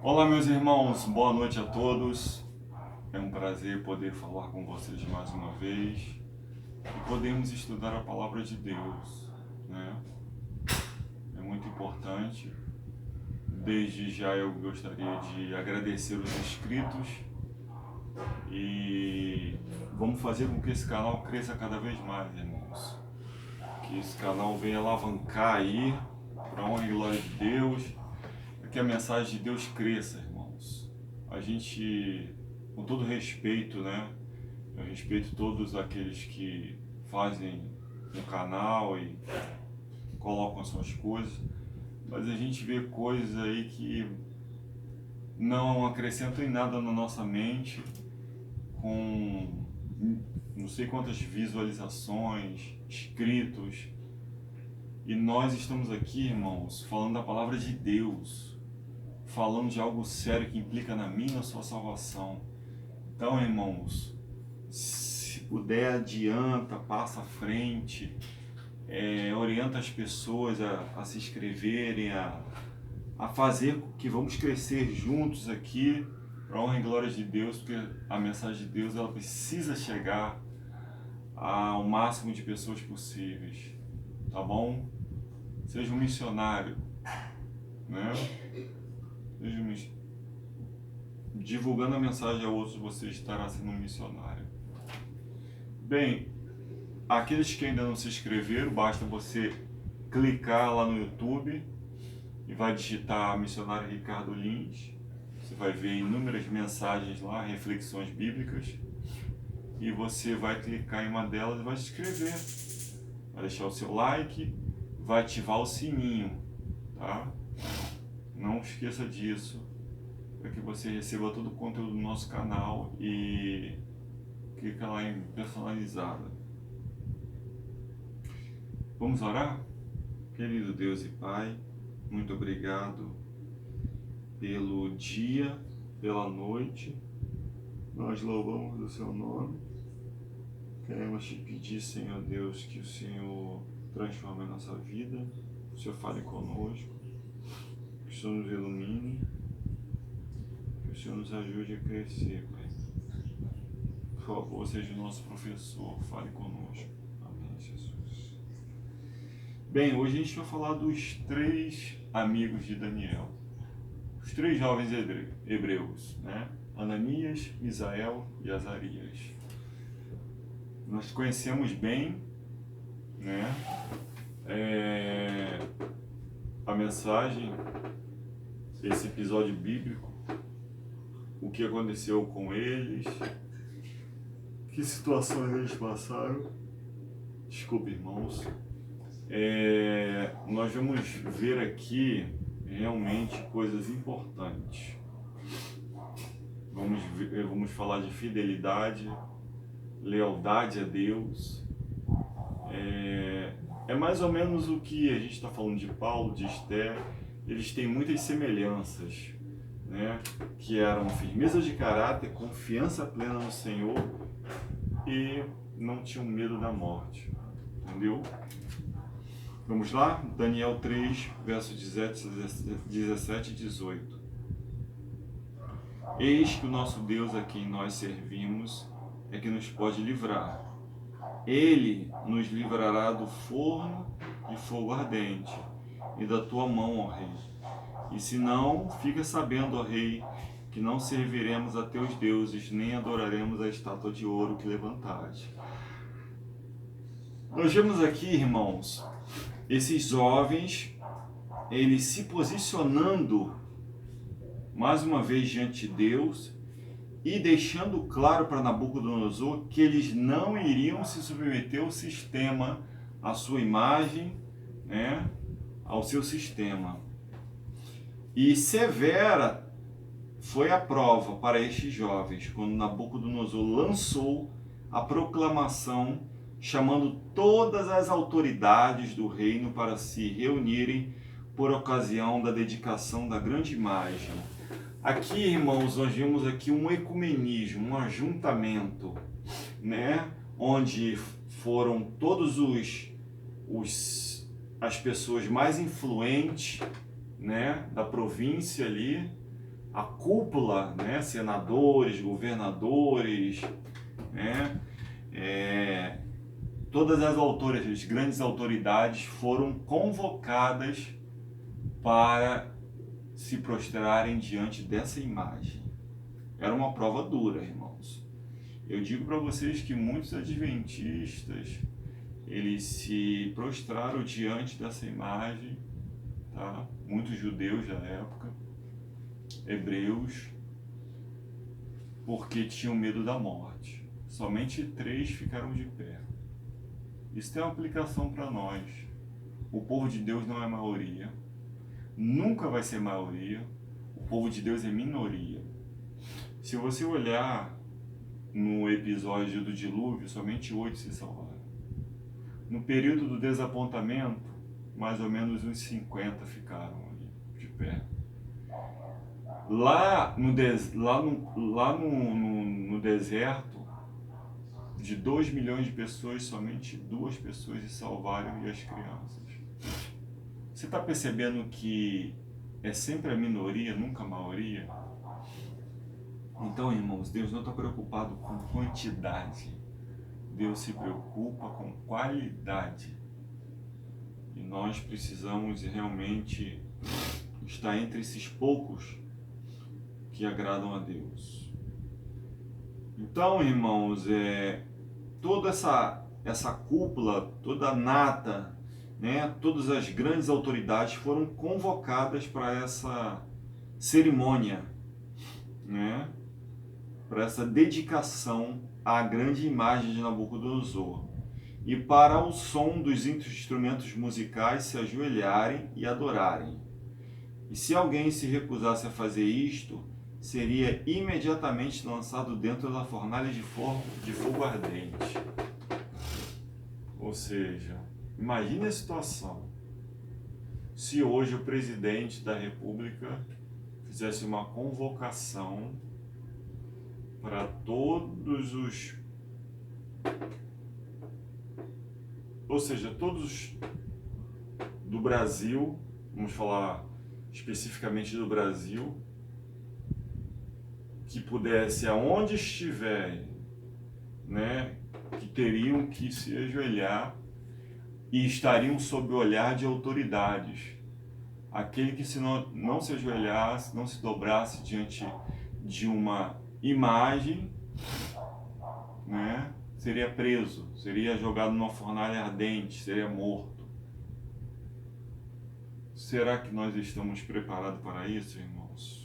Olá, meus irmãos, boa noite a todos. É um prazer poder falar com vocês mais uma vez e podemos estudar a palavra de Deus, né? É muito importante. Desde já eu gostaria de agradecer os inscritos e vamos fazer com que esse canal cresça cada vez mais, irmãos. Que esse canal venha alavancar aí para a honra e glória de Deus, para que a mensagem de Deus cresça, irmãos. A gente, com todo respeito, né? Eu respeito todos aqueles que fazem um canal e colocam suas coisas, mas a gente vê coisas aí que não acrescentam em nada na nossa mente, com não sei quantas visualizações, inscritos, e nós estamos aqui, irmãos, falando da palavra de Deus, falando de algo sério que implica na minha e na sua salvação. Então, irmãos, se puder, adianta, passa à frente, orienta as pessoas a se inscreverem, a fazer com que vamos crescer juntos aqui, para a honra e glória de Deus, porque a mensagem de Deus ela precisa chegar ao máximo de pessoas possíveis, tá bom? Seja um missionário, né? Seja divulgando a mensagem a outros, você estará sendo um missionário. Bem, aqueles que ainda não se inscreveram, basta você clicar lá no YouTube e vai digitar Missionário Ricardo Lins. Você vai ver inúmeras mensagens lá, reflexões bíblicas, e você vai clicar em uma delas e vai se inscrever. Vai deixar o seu like, vai ativar o sininho, tá? Não esqueça disso, para que você receba todo o conteúdo do nosso canal e clica lá em personalizada. Vamos orar? Querido Deus e Pai, muito obrigado pelo dia, pela noite. Nós louvamos o seu nome. Queremos te pedir, Senhor Deus, que o Senhor transforme a nossa vida, que o Senhor fale conosco, que o Senhor nos ilumine, que o Senhor nos ajude a crescer, Pai. Por favor, seja o nosso professor, fale conosco. Amém, Jesus. Bem, hoje a gente vai falar dos 3 amigos de Daniel. Os 3 jovens hebreus, né? Ananias, Misael e Azarias. Nós conhecemos bem, né? A mensagem, esse episódio bíblico, o que aconteceu com eles, que situações eles passaram. Desculpe, irmãos. Nós vamos ver aqui realmente coisas importantes. Vamos falar de fidelidade, lealdade a Deus. É mais ou menos o que a gente está falando de Paulo, de Esther. Eles têm muitas semelhanças, né? Que eram firmeza de caráter, confiança plena no Senhor e não tinham medo da morte. Entendeu? Vamos lá? Daniel 3, versos 17 e 18. Eis que o nosso Deus a quem nós servimos é que nos pode livrar. Ele nos livrará do forno de fogo ardente e da tua mão, ó rei. E se não, fica sabendo, ó rei, que não serviremos a teus deuses, nem adoraremos a estátua de ouro que levantaste. Nós vemos aqui, irmãos, esses jovens, eles se posicionando mais uma vez diante de Deus e deixando claro para Nabucodonosor que eles não iriam se submeter ao sistema, à sua imagem, né, ao seu sistema. E severa foi a prova para estes jovens, quando Nabucodonosor lançou a proclamação, chamando todas as autoridades do reino para se reunirem por ocasião da dedicação da grande imagem. Aqui, irmãos, nós vimos aqui um ecumenismo, um ajuntamento, né? Onde foram todos as pessoas mais influentes, né, da província ali, a cúpula, né, senadores, governadores, né, todas as grandes autoridades foram convocadas para se prostrarem diante dessa imagem. Era uma prova dura, irmãos. Eu digo para vocês que muitos adventistas, eles se prostraram diante dessa imagem, tá? Muitos judeus da época, hebreus, porque tinham medo da morte. Somente 3 ficaram de pé. Isso tem uma aplicação para nós. O povo de Deus não é maioria, nunca vai ser maioria. O povo de Deus é minoria. Se você olhar no episódio do dilúvio, somente 8 se salvaram. No período do desapontamento, mais ou menos uns 50 ficaram ali de pé. Lá no deserto, de 2 milhões de pessoas, somente 2 pessoas se salvaram, e as crianças. Você está percebendo que é sempre a minoria, nunca a maioria? Então, irmãos, Deus não está preocupado com quantidade. Deus se preocupa com qualidade. E nós precisamos realmente estar entre esses poucos que agradam a Deus. Então, irmãos, toda essa cúpula, toda a nata, né, todas as grandes autoridades foram convocadas para essa cerimônia, né, para essa dedicação à grande imagem de Nabucodonosor, e para o som dos instrumentos musicais se ajoelharem e adorarem. E se alguém se recusasse a fazer isto, seria imediatamente lançado dentro da fornalha de fogo ardente. Ou seja, imagine a situação. Se hoje o presidente da República fizesse uma convocação para todos os... Ou seja, todos do Brasil, vamos falar especificamente do Brasil, que pudesse, aonde estiverem, né, que teriam que se ajoelhar e estariam sob o olhar de autoridades. Aquele que não se ajoelhasse, não se dobrasse diante de uma imagem, né, seria preso, seria jogado numa fornalha ardente, seria morto. Será que nós estamos preparados para isso, irmãos?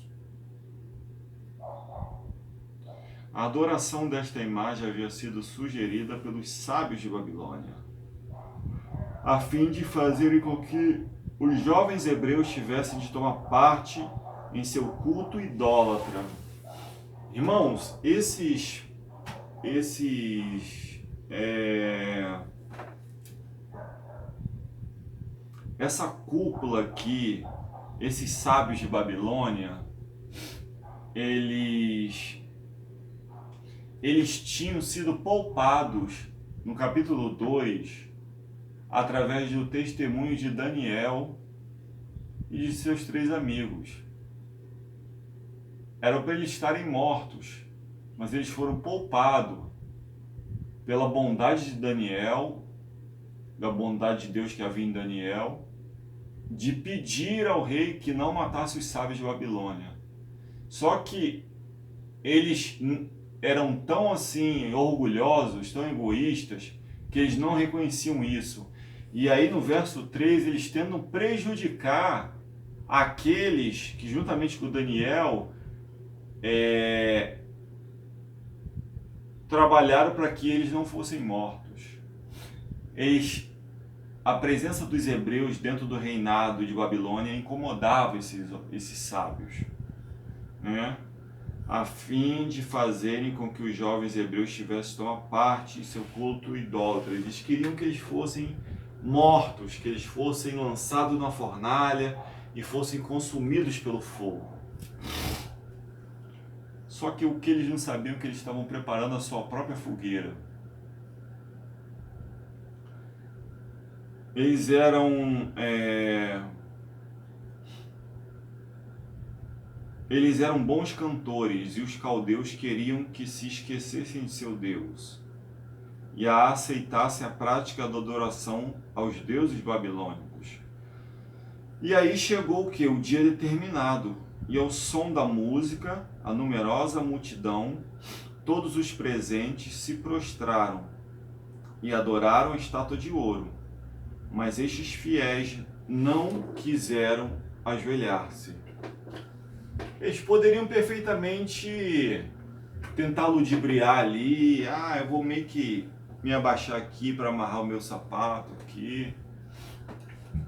A adoração desta imagem havia sido sugerida pelos sábios de Babilônia, a fim de fazerem com que os jovens hebreus tivessem de tomar parte em seu culto idólatra. Irmãos, essa cúpula aqui, esses sábios de Babilônia, eles tinham sido poupados no capítulo 2 através do testemunho de Daniel e de seus 3 amigos. Era para eles estarem mortos, mas eles foram poupados pela bondade de Daniel, da bondade de Deus que havia em Daniel, de pedir ao rei que não matasse os sábios de Babilônia. Só que eles eram tão assim orgulhosos, tão egoístas, que eles não reconheciam isso. E aí no verso 3, eles tentam prejudicar aqueles que juntamente com Daniel trabalharam para que eles não fossem mortos. A presença dos hebreus dentro do reinado de Babilônia incomodava esses sábios, né? A fim de fazerem com que os jovens hebreus tivessem de tomar parte em seu culto idólatra. Eles queriam que eles fossem mortos, que eles fossem lançados na fornalha e fossem consumidos pelo fogo. Só que o que eles não sabiam é que eles estavam preparando a sua própria fogueira. Eles eram Eles eram bons cantores e os caldeus queriam que se esquecessem de seu Deus e aceitassem a prática da adoração aos deuses babilônicos. E aí chegou o que? O dia determinado. E ao som da música, a numerosa multidão, todos os presentes se prostraram e adoraram a estátua de ouro. Mas estes fiéis não quiseram ajoelhar-se. Eles poderiam perfeitamente tentar ludibriar ali. Eu vou meio que me abaixar aqui para amarrar o meu sapato aqui.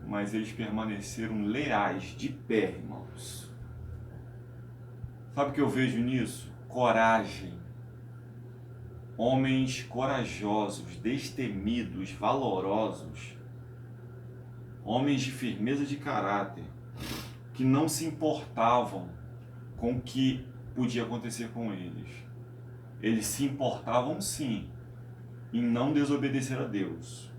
Mas eles permaneceram leais, de pé, irmãos. Sabe o que eu vejo nisso? Coragem. Homens corajosos, destemidos, valorosos. Homens de firmeza de caráter, que não se importavam com o que podia acontecer com eles. Eles se importavam sim em não desobedecer a Deus.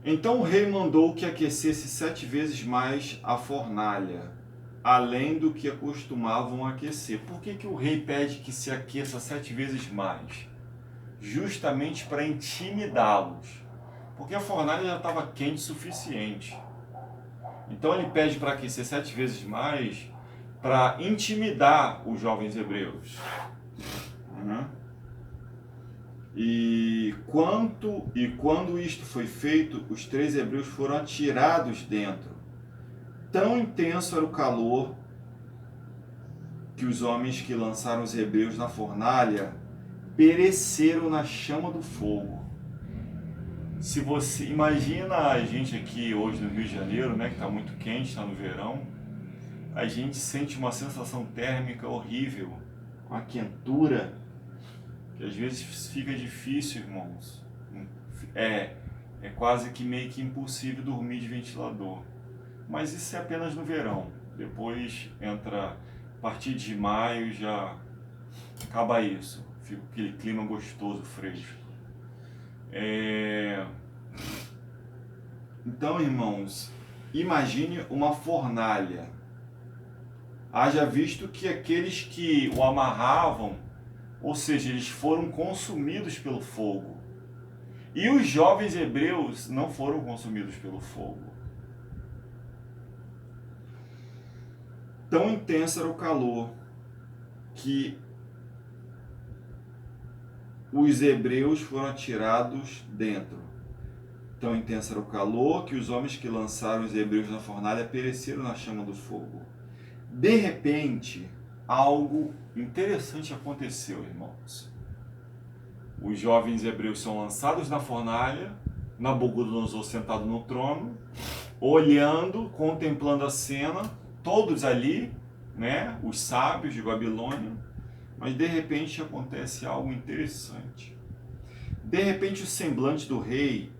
Então o rei mandou que aquecesse 7 vezes mais a fornalha, além do que acostumavam aquecer. Por que o rei pede que se aqueça 7 vezes mais? Justamente para intimidá-los. Porque a fornalha já estava quente o suficiente. Então ele pede para aquecer 7 vezes mais para intimidar os jovens hebreus. E quando isto foi feito, os 3 hebreus foram atirados dentro. Tão intenso era o calor que os homens que lançaram os hebreus na fornalha pereceram na chama do fogo. Se você imagina a gente aqui hoje no Rio de Janeiro, né, que está muito quente, está no verão, a gente sente uma sensação térmica horrível, uma quentura, que às vezes fica difícil, irmãos. É quase que meio que impossível dormir de ventilador. Mas isso é apenas no verão. Depois entra, a partir de maio já acaba isso. Fica aquele clima gostoso, fresco. Então, irmãos, imagine uma fornalha. Haja visto que aqueles que o amarravam, ou seja, eles foram consumidos pelo fogo. E os jovens hebreus não foram consumidos pelo fogo. Tão intenso era o calor que os hebreus foram atirados dentro. Tão intenso era o calor que os homens que lançaram os hebreus na fornalha pereceram na chama do fogo. De repente, algo interessante aconteceu, irmãos. Os jovens hebreus são lançados na fornalha, Nabucodonosor sentado no trono, olhando, contemplando a cena, todos ali, né, os sábios de Babilônia, mas de repente acontece algo interessante. De repente o semblante do rei,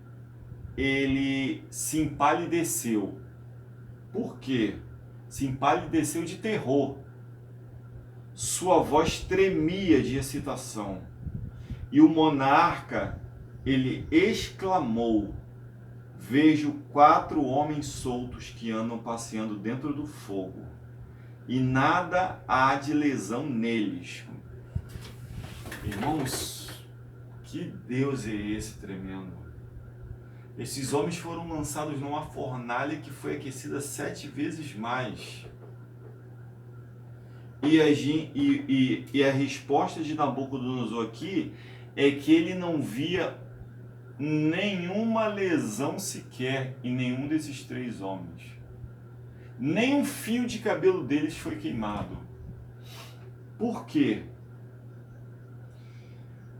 ele se empalideceu. Por quê? Se empalideceu de terror. Sua voz tremia de excitação. E o monarca, ele exclamou: vejo 4 homens soltos que andam passeando dentro do fogo, e nada há de lesão neles. Irmãos, que Deus é esse tremendo? Esses homens foram lançados numa fornalha que foi aquecida 7 vezes mais. E a resposta de Nabucodonosor aqui é que ele não via nenhuma lesão sequer em nenhum desses 3 homens. Nem um fio de cabelo deles foi queimado. Por quê?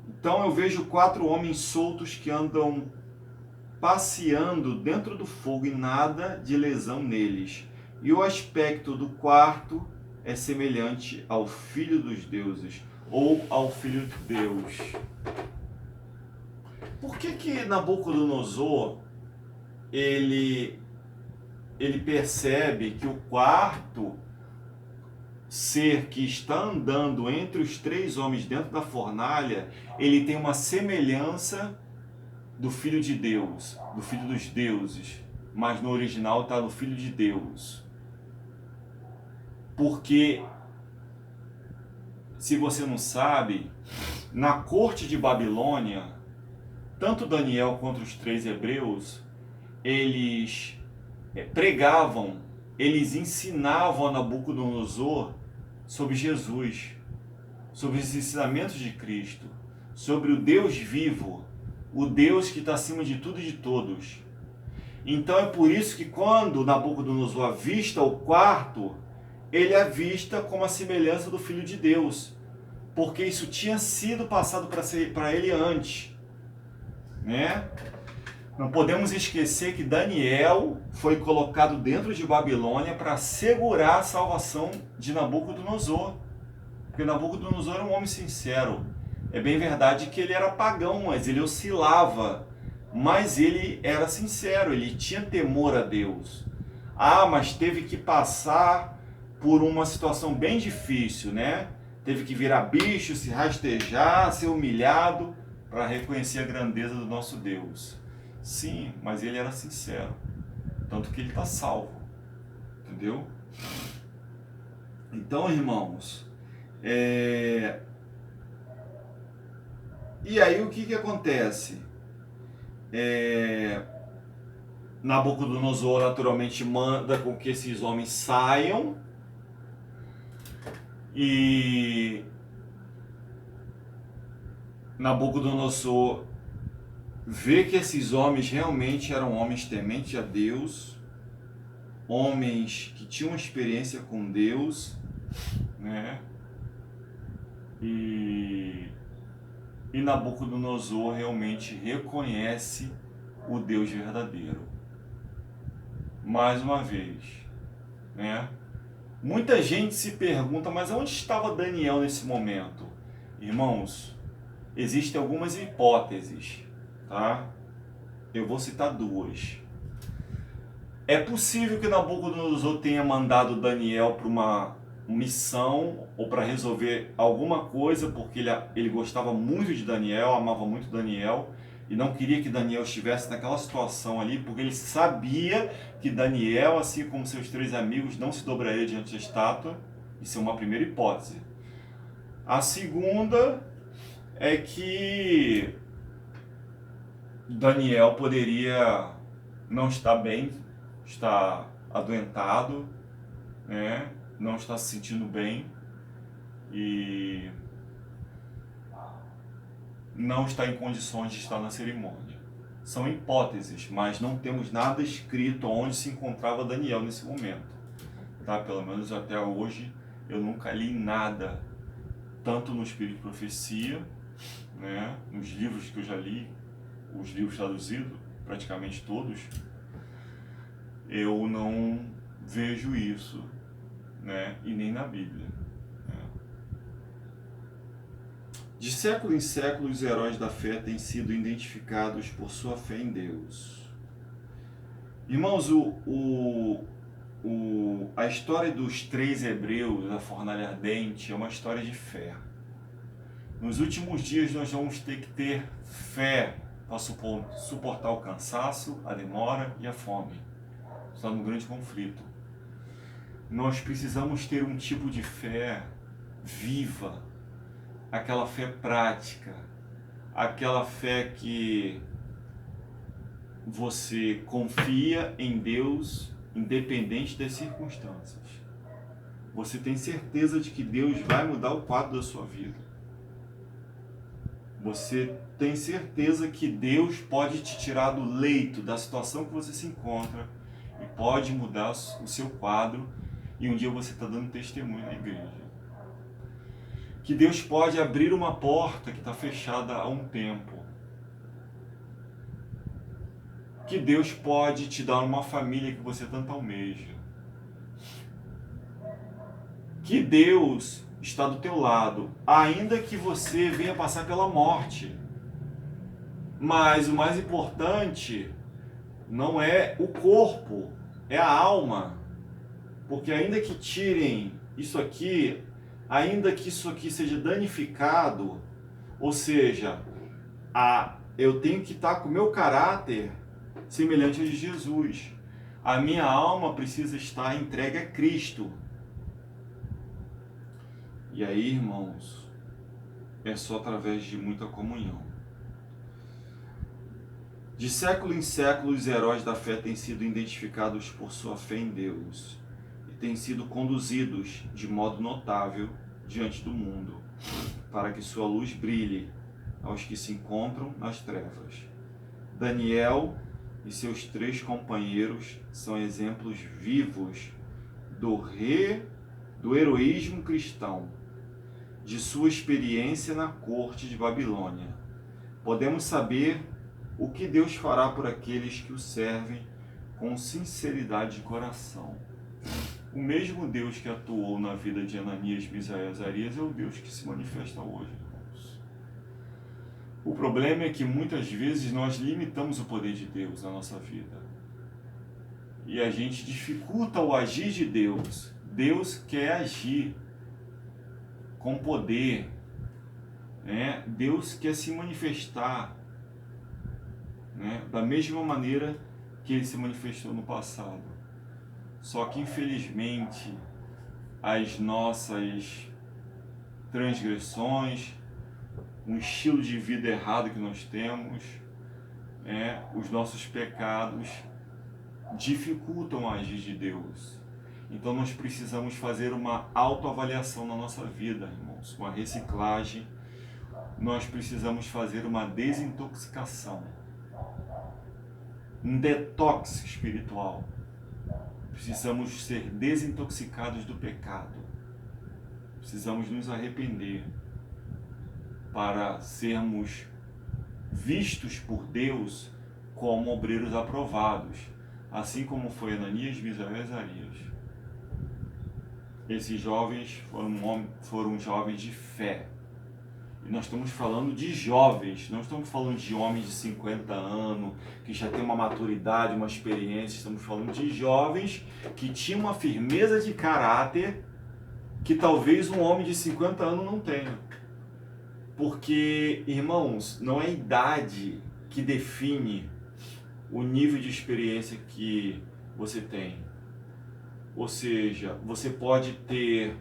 Então eu vejo 4 homens soltos que andam passeando dentro do fogo e nada de lesão neles. E o aspecto do quarto é semelhante ao Filho dos Deuses, ou ao Filho de Deus. Por que Nabucodonosor ele percebe que o quarto ser que está andando entre os 3 homens dentro da fornalha, ele tem uma semelhança do Filho de Deus, do Filho dos Deuses, mas no original está no Filho de Deus. Porque, se você não sabe, na corte de Babilônia, tanto Daniel quanto os 3 hebreus, eles pregavam, eles ensinavam a Nabucodonosor sobre Jesus, sobre os ensinamentos de Cristo, sobre o Deus vivo, o Deus que está acima de tudo e de todos. Então é por isso que quando Nabucodonosor avista o quarto, ele avista como a semelhança do Filho de Deus, porque isso tinha sido passado para ele antes, né? Não podemos esquecer que Daniel foi colocado dentro de Babilônia para segurar a salvação de Nabucodonosor, porque Nabucodonosor era um homem sincero. É bem verdade que ele era pagão, mas ele oscilava, mas ele era sincero, ele tinha temor a Deus. Ah, mas teve que passar por uma situação bem difícil, né? Teve que virar bicho, se rastejar, ser humilhado para reconhecer a grandeza do nosso Deus. Sim, mas ele era sincero, tanto que ele está salvo, entendeu? Então, irmãos, e aí o que acontece? Nabucodonosor naturalmente manda com que esses homens saiam, e Nabucodonosor vê que esses homens realmente eram homens tementes a Deus, homens que tinham experiência com Deus, né? E Nabucodonosor realmente reconhece o Deus verdadeiro. Mais uma vez, né? Muita gente se pergunta, mas onde estava Daniel nesse momento? Irmãos, existem algumas hipóteses, tá? Eu vou citar 2. É possível que Nabucodonosor tenha mandado Daniel para uma missão ou para resolver alguma coisa, porque ele gostava muito de Daniel, amava muito Daniel, e não queria que Daniel estivesse naquela situação ali, porque ele sabia que Daniel, assim como seus 3 amigos, não se dobraria diante da estátua. Isso é uma primeira hipótese. A segunda é que Daniel poderia não estar bem, estar adoentado, né? Não estar se sentindo bem e não está em condições de estar na cerimônia. São hipóteses, mas não temos nada escrito onde se encontrava Daniel nesse momento, tá? Pelo menos até hoje eu nunca li nada, tanto no Espírito de Profecia, né? Nos livros que eu já li, os livros traduzidos, praticamente todos, eu não vejo isso, né? E nem na Bíblia. De século em século, os heróis da fé têm sido identificados por sua fé em Deus. Irmãos, a história dos 3 hebreus da fornalha ardente é uma história de fé. Nos últimos dias nós vamos ter que ter fé para suportar o cansaço, a demora e a fome. Está num grande conflito. Nós precisamos ter um tipo de fé viva, aquela fé prática, aquela fé que você confia em Deus independente das circunstâncias. Você tem certeza de que Deus vai mudar o quadro da sua vida. Você tem certeza que Deus pode te tirar do leito, da situação que você se encontra, e pode mudar o seu quadro, e um dia você está dando testemunho na igreja. Que Deus pode abrir uma porta que está fechada há um tempo. Que Deus pode te dar uma família que você tanto almeja. Que Deus está do teu lado, ainda que você venha passar pela morte. Mas o mais importante não é o corpo, é a alma. Porque ainda que tirem isso aqui, ainda que isso aqui seja danificado, ou seja, eu tenho que estar com o meu caráter semelhante ao de Jesus. A minha alma precisa estar entregue a Cristo. E aí, irmãos, é só através de muita comunhão. De século em século, os heróis da fé têm sido identificados por sua fé em Deus e têm sido conduzidos de modo notável diante do mundo, para que sua luz brilhe aos que se encontram nas trevas. Daniel e seus 3 companheiros são exemplos vivos do heroísmo cristão, de sua experiência na corte de Babilônia. Podemos saber o que Deus fará por aqueles que o servem com sinceridade de coração. O mesmo Deus que atuou na vida de Ananias, Misael e Azarias é o Deus que se manifesta hoje, irmãos. O problema é que muitas vezes nós limitamos o poder de Deus na nossa vida. E a gente dificulta o agir de Deus. Deus quer agir com poder, né? Deus quer se manifestar, né? Da mesma maneira que ele se manifestou no passado. Só que infelizmente as nossas transgressões, um estilo de vida errado que nós temos, os nossos pecados dificultam o agir de Deus. Então nós precisamos fazer uma autoavaliação na nossa vida, irmãos, uma reciclagem. Nós precisamos fazer uma desintoxicação, um detox espiritual. Precisamos ser desintoxicados do pecado. Precisamos nos arrepender para sermos vistos por Deus como obreiros aprovados, assim como foi Ananias, Misael e Azarias. Esses jovens foram jovens de fé. E nós estamos falando de jovens, não estamos falando de homens de 50 anos, que já têm uma maturidade, uma experiência. Estamos falando de jovens que tinham uma firmeza de caráter que talvez um homem de 50 anos não tenha. Porque, irmãos, não é a idade que define o nível de experiência que você tem. Ou seja, você pode ter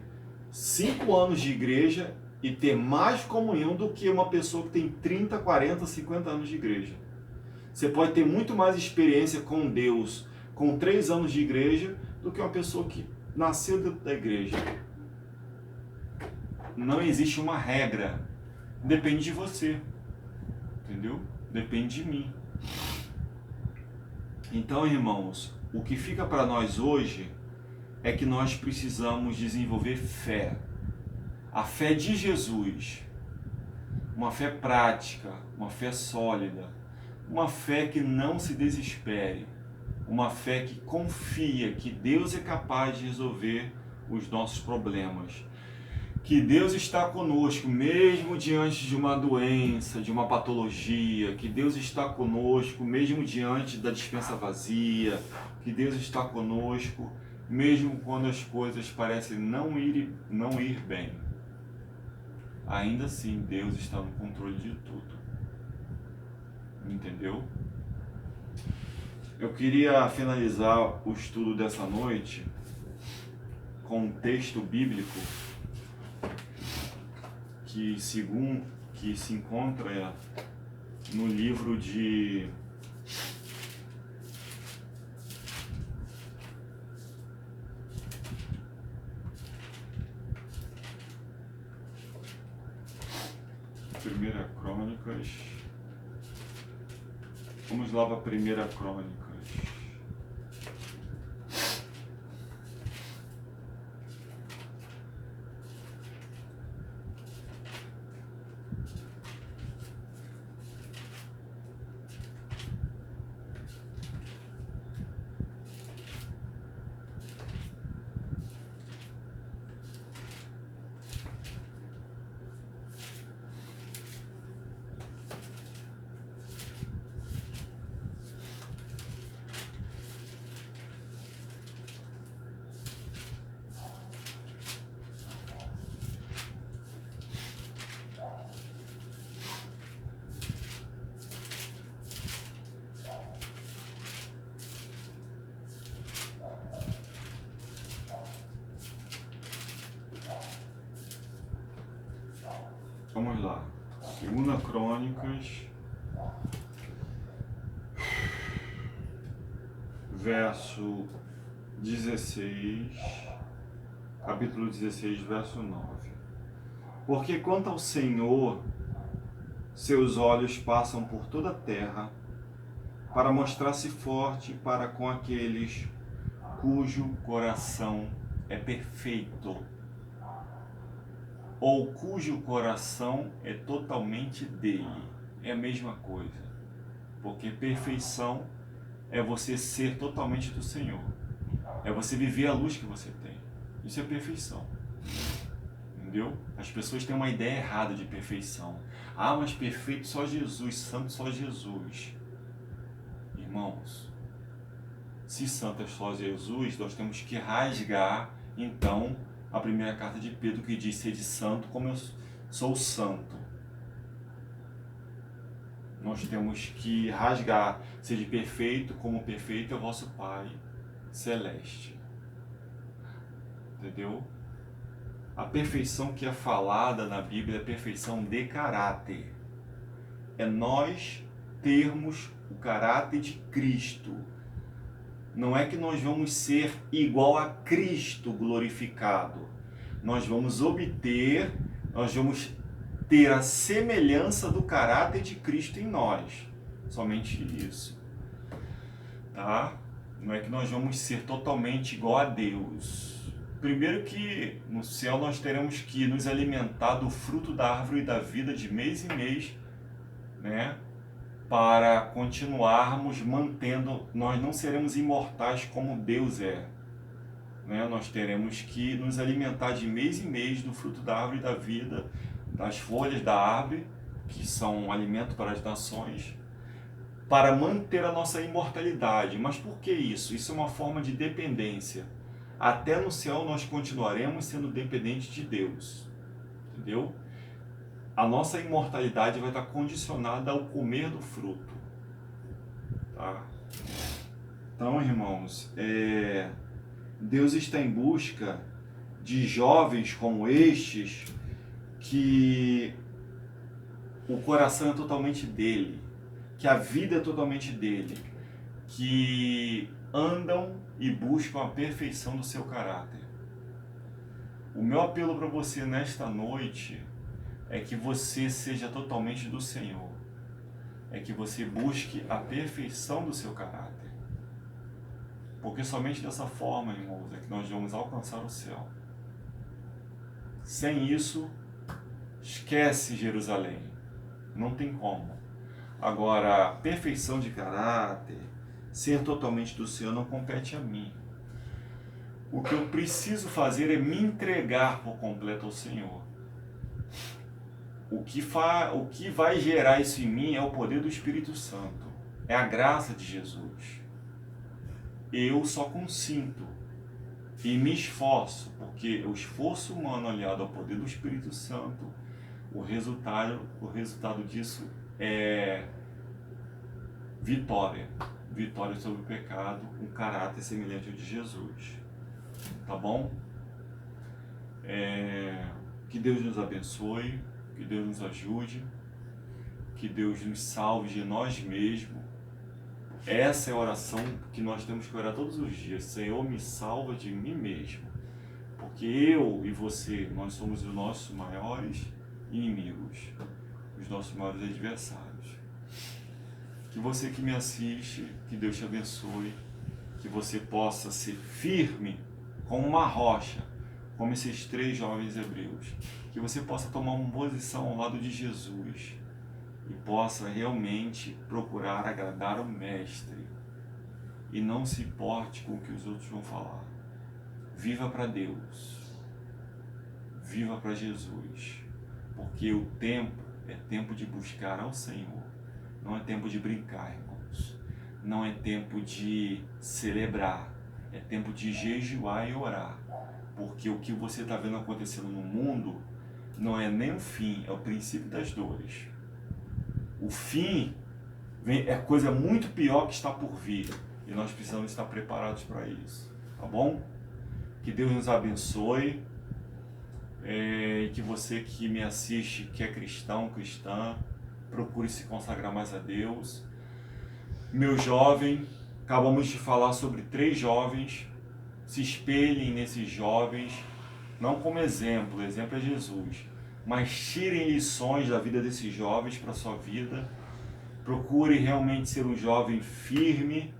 5 anos de igreja e ter mais comunhão do que uma pessoa que tem 30, 40, 50 anos de igreja. Você pode ter muito mais experiência com Deus com 3 anos de igreja do que uma pessoa que nasceu dentro da igreja. Não existe uma regra. Depende de você. Entendeu? Depende de mim. Então, irmãos, o que fica para nós hoje é que nós precisamos desenvolver fé. A fé de Jesus. Uma fé prática, uma fé sólida, uma fé que não se desespere, uma fé que confia que Deus é capaz de resolver os nossos problemas. Que Deus está conosco, mesmo diante de uma doença, de uma patologia, que Deus está conosco, mesmo diante da despensa vazia, que Deus está conosco, mesmo quando as coisas parecem não ir bem. Ainda assim, Deus está no controle de tudo. Entendeu? Eu queria finalizar o estudo dessa noite com um texto bíblico que se encontra no livro de Primeira Crônicas. Vamos lá para Primeira Crônicas. Vamos lá. 2 Crônicas, verso 16, capítulo 16, verso 9. Porque quanto ao Senhor, seus olhos passam por toda a terra, para mostrar-se forte para com aqueles cujo coração é perfeito, ou cujo coração é totalmente dele. É a mesma coisa, porque perfeição é você ser totalmente do Senhor, é você viver a luz que você tem. Isso é perfeição, entendeu? As pessoas têm uma ideia errada de perfeição. Ah, mas perfeito só Jesus, santo só Jesus. Irmãos, se santo é só Jesus, nós temos que rasgar, então, a primeira carta de Pedro, que diz: sede santo como eu sou santo. Nós temos que rasgar: sede perfeito como perfeito é o vosso Pai celeste. Entendeu? A perfeição que é falada na Bíblia é perfeição de caráter. É nós termos o caráter de Cristo. Não é que nós vamos ser igual a Cristo glorificado. Nós vamos ter a semelhança do caráter de Cristo em nós. Somente isso. Tá? Não é que nós vamos ser totalmente igual a Deus. Primeiro que no céu nós teremos que nos alimentar do fruto da árvore da vida de mês em mês, né? Para continuarmos mantendo, nós não seremos imortais como Deus é, né? Nós teremos que nos alimentar de mês em mês do fruto da árvore da vida, das folhas da árvore, que são um alimento para as nações, para manter a nossa imortalidade. Mas por que isso? Isso é uma forma de dependência. Até no céu nós continuaremos sendo dependentes de Deus, entendeu? A nossa imortalidade vai estar condicionada ao comer do fruto, tá? Então, irmãos, Deus está em busca de jovens como estes, que o coração é totalmente dele, que a vida é totalmente dele, que andam e buscam a perfeição do seu caráter. O meu apelo para você nesta noite é que você seja totalmente do Senhor, é que você busque a perfeição do seu caráter, porque somente dessa forma, irmãos, é que nós vamos alcançar o céu. Sem isso, esquece Jerusalém, não tem como. Agora, perfeição de caráter, ser totalmente do Senhor não compete a mim. O que eu preciso fazer é me entregar por completo ao Senhor. O que vai gerar isso em mim é o poder do Espírito Santo, é a graça de Jesus. Eu só consinto e me esforço, porque o esforço humano aliado ao poder do Espírito Santo, o resultado disso é vitória sobre o pecado, um caráter semelhante ao de Jesus. Tá bom? Que Deus nos abençoe, que Deus nos ajude, que Deus nos salve de nós mesmos. Essa é a oração que nós temos que orar todos os dias. Senhor, me salva de mim mesmo, porque eu e você, nós somos os nossos maiores inimigos, os nossos maiores adversários. Que você que me assiste, que Deus te abençoe, que você possa ser firme como uma rocha, como esses 3 jovens hebreus, que você possa tomar uma posição ao lado de Jesus e possa realmente procurar agradar o Mestre e não se importe com o que os outros vão falar. Viva para Deus, viva para Jesus, porque o tempo é tempo de buscar ao Senhor, não é tempo de brincar, irmãos, não é tempo de celebrar, é tempo de jejuar e orar, porque o que você está vendo acontecendo no mundo não é nem o fim, é o princípio das dores. O fim é coisa muito pior que está por vir, e nós precisamos estar preparados para isso, tá bom? Que Deus nos abençoe, e que você que me assiste, que é cristão, cristã, procure se consagrar mais a Deus. Meu jovem, acabamos de falar sobre 3 jovens, se espelhem nesses jovens, não como exemplo, o exemplo é Jesus, mas tirem lições da vida desses jovens para a sua vida. Procure realmente ser um jovem firme,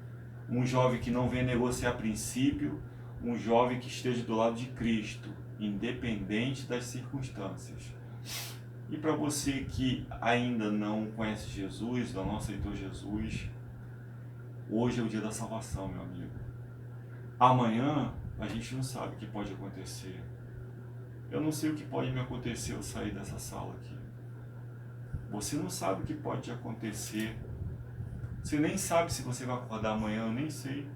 um jovem que não venha negociar princípio, um jovem que esteja do lado de Cristo, independente das circunstâncias. E para você que ainda não conhece Jesus, ou não aceitou Jesus, hoje é o dia da salvação, meu amigo. Amanhã a gente não sabe o que pode acontecer. Eu não sei o que pode me acontecer ao sair dessa sala aqui. Você não sabe o que pode acontecer. Você nem sabe se você vai acordar amanhã, eu nem sei.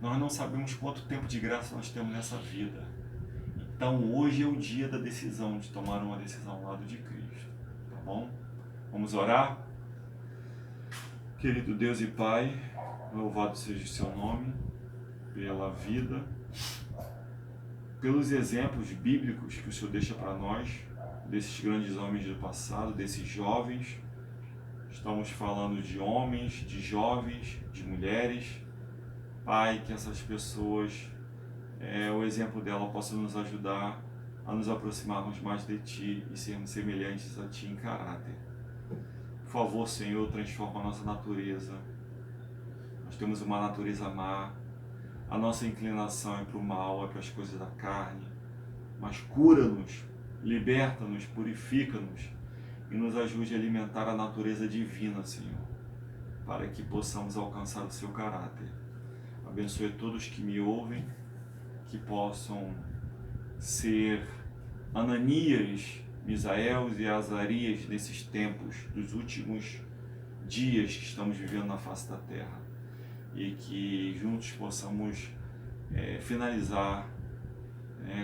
Nós não sabemos quanto tempo de graça nós temos nessa vida. Então hoje é o dia da decisão, de tomar uma decisão ao lado de Cristo. Tá bom? Vamos orar? Querido Deus e Pai, louvado seja o seu nome, pela vida, pelos exemplos bíblicos que o Senhor deixa para nós, desses grandes homens do passado, desses jovens. Estamos falando de homens, de jovens, de mulheres. Pai, que essas pessoas, o exemplo dela possa nos ajudar a nos aproximarmos mais de Ti e sermos semelhantes a Ti em caráter. Por favor, Senhor, transforma a nossa natureza. Nós temos uma natureza má. A nossa inclinação é para o mal, é para as coisas da carne. Mas cura-nos, liberta-nos, purifica-nos e nos ajude a alimentar a natureza divina, Senhor, para que possamos alcançar o Seu caráter. Abençoe todos que me ouvem, que possam ser Ananias, Misael e Azarias nesses tempos, dos últimos dias que estamos vivendo na face da terra, e que juntos possamos finalizar,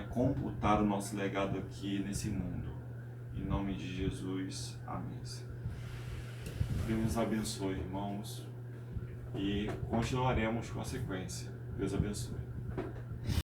computar o nosso legado aqui nesse mundo. Em nome de Jesus, amém. Deus nos abençoe, irmãos, e continuaremos com a sequência. Deus abençoe.